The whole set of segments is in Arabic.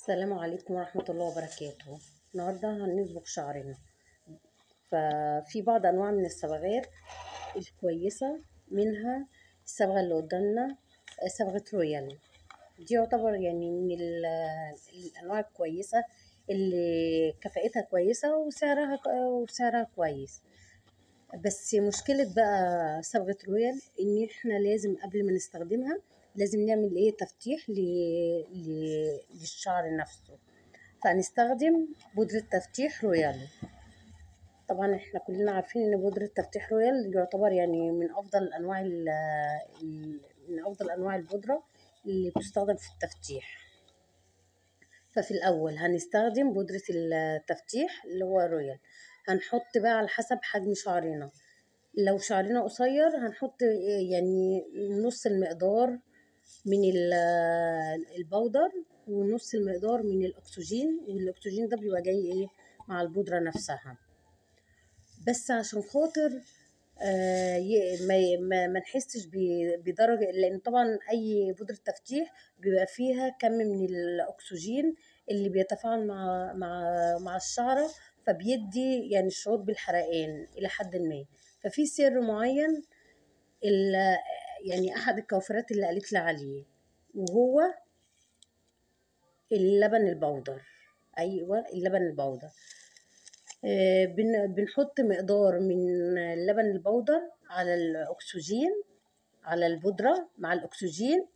السلام عليكم ورحمة الله وبركاته. النهاردة هنصبغ شعرنا. ففي بعض أنواع من الصبغات الكويسة، منها الصبغة اللي قدامنا صبغة رويال. دي يعتبر يعني من الأنواع الكويسة اللي كفاءتها كويسة وسعرها كويس. بس مشكلة بقى صبغة رويال إن احنا لازم قبل ما نستخدمها لازم نعمل تفتيح للشعر نفسه. فهنستخدم بودرة تفتيح رويال. طبعا احنا كلنا عارفين ان بودرة تفتيح رويال يعتبر يعني من افضل انواع البودرة اللي بتستخدم في التفتيح. ففي الاول هنستخدم بودرة التفتيح اللي هو رويال. هنحط بقى على حسب حجم شعرنا. لو شعرنا قصير هنحط يعني نص المقدار من البودر ونص المقدار من الاكسجين، والاكسجين ده بيبقى جاي مع البودرة نفسها. بس عشان خاطر ما نحسش بدرجة، لان طبعا اي بودرة تفتيح بيبقى فيها كم من الاكسجين اللي بيتفاعل مع الشعرة، فبيدي يعني الشعور بالحرقان الى حد ما. ففي سر معين يعني احد الكوافيرات اللي قالت لي عليه، وهو اللبن البودر. ايوه، اللبن البودر. بنحط مقدار من اللبن البودر على الاكسجين، على البودرة مع الاكسجين،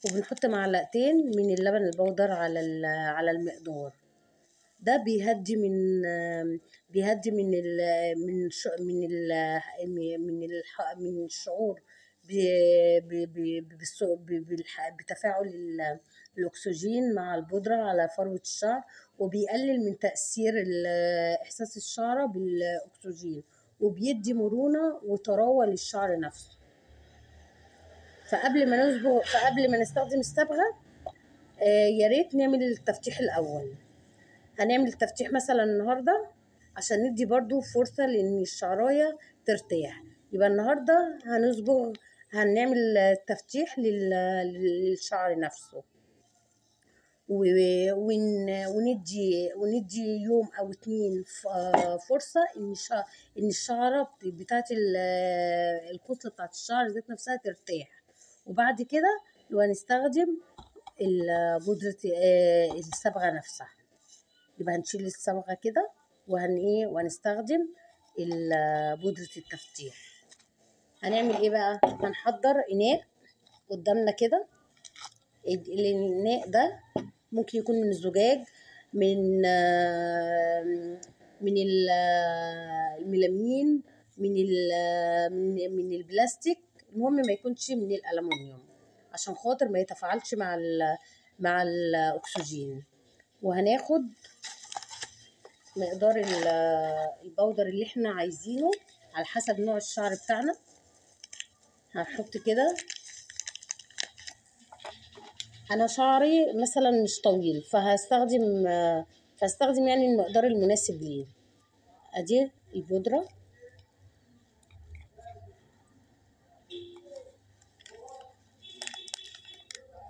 وبنحط معلقتين من اللبن البودر على المقدار ده. بيهدي من الشعور بتفاعل الأكسجين مع البودرة على فروة الشعر، وبيقلل من تأثير إحساس الشعرة بالأكسجين، وبيدي مرونة وطراوة للشعر نفسه. فقبل ما نستخدم الصبغة يا ريت نعمل التفتيح الأول. هنعمل التفتيح مثلا النهارده عشان ندي برضو فرصة لان الشعراية ترتاح. يبقى النهارده هنعمل تفتيح للشعر نفسه، وندي يوم او 2 فرصة ان الشعرة بتاعت الكتلة بتاعت الشعر ذات نفسها ترتاح. وبعد كده نستخدم بودرة الصبغة نفسها. يبقى هنشيل الصبغة كده وهنستخدم بودرة التفتيح. هنعمل بقى؟ هنحضر إناء قدامنا كده. الإناء ده ممكن يكون من الزجاج، من الميلامين، من البلاستيك، المهم ما يكونش من الألمونيوم عشان خاطر ما يتفاعلش مع الأكسجين. وهناخد مقدار البودر اللي احنا عايزينه على حسب نوع الشعر بتاعنا. هنحط كده. انا شعري مثلا مش طويل، فهستخدم يعني المقدار المناسب ليه. ادي البودرة،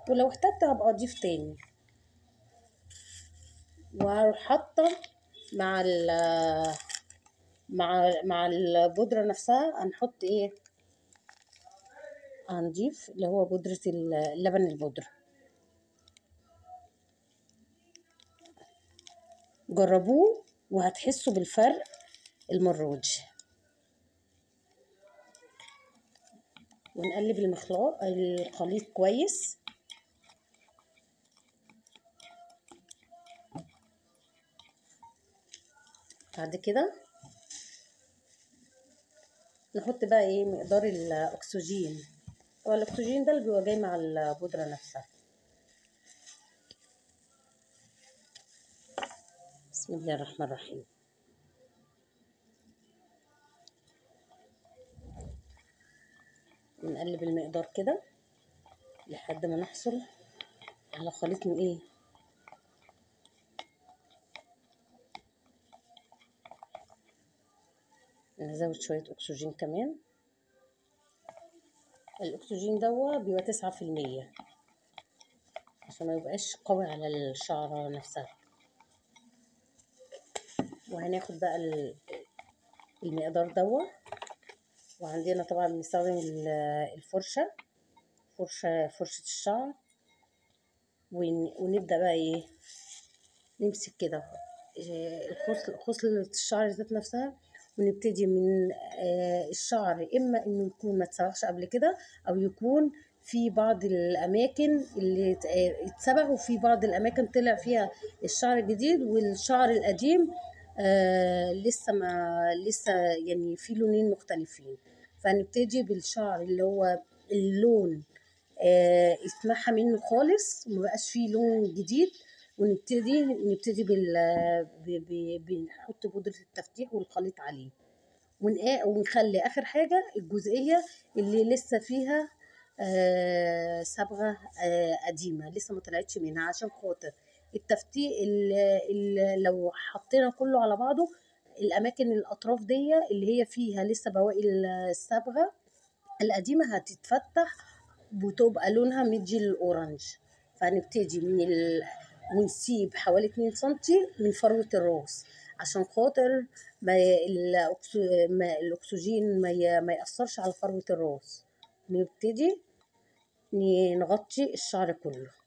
ولو احتجت هبقى اضيف تاني. وهروح حاطه مع البودرة نفسها. هنحط هنضيف اللي هو بودرة اللبن البودرة. جربوه وهتحسوا بالفرق المرة دي. ونقلب الخليط كويس. بعد كده نحط بقى مقدار الاكسجين. هو الاكسجين ده اللي بيبقى جاي مع البودرة نفسها. بسم الله الرحمن الرحيم. نقلب المقدار كده لحد ما نحصل على خليط من نزود شوية اكسجين كمان. الاكسجين ده بيبقى 9%، عشان ما يبقاش قوي على الشعرة نفسها. وهناخد بقى المقدار دوا، وعندنا طبعا بنستخدم الفرشة، فرشة الشعر، ونبدأ بقى ايه نمسك كده خصلة الشعر ذات نفسها، ونبتدي من الشعر، اما انه يكون ما اتسبغش قبل كده، او يكون في بعض الاماكن اللي اتسبغ، وفي بعض الاماكن طلع فيها الشعر الجديد، والشعر القديم لسه يعني في لونين مختلفين. فهنبتدي بالشعر اللي هو اللون اتمحى منه خالص ومبقاش فيه لون جديد، ونبتدي بنحط بودرة التفتيح والخليط عليه، ونخلي اخر حاجة الجزئية اللي لسه فيها صبغة قديمة لسه ما طلعتش منها، عشان خاطر التفتيح لو حطينا كله على بعضه، الاماكن الاطراف دي اللي هي فيها لسه بواقي الصبغة القديمة هتتفتح وتبقى لونها مدي للأورنج. فهنبتدي ونسيب حوالي 2 سنتي من فروة الراس، عشان خاطر الأكسجين ما يأثرش على فروة الراس. نبتدي نغطي الشعر كله.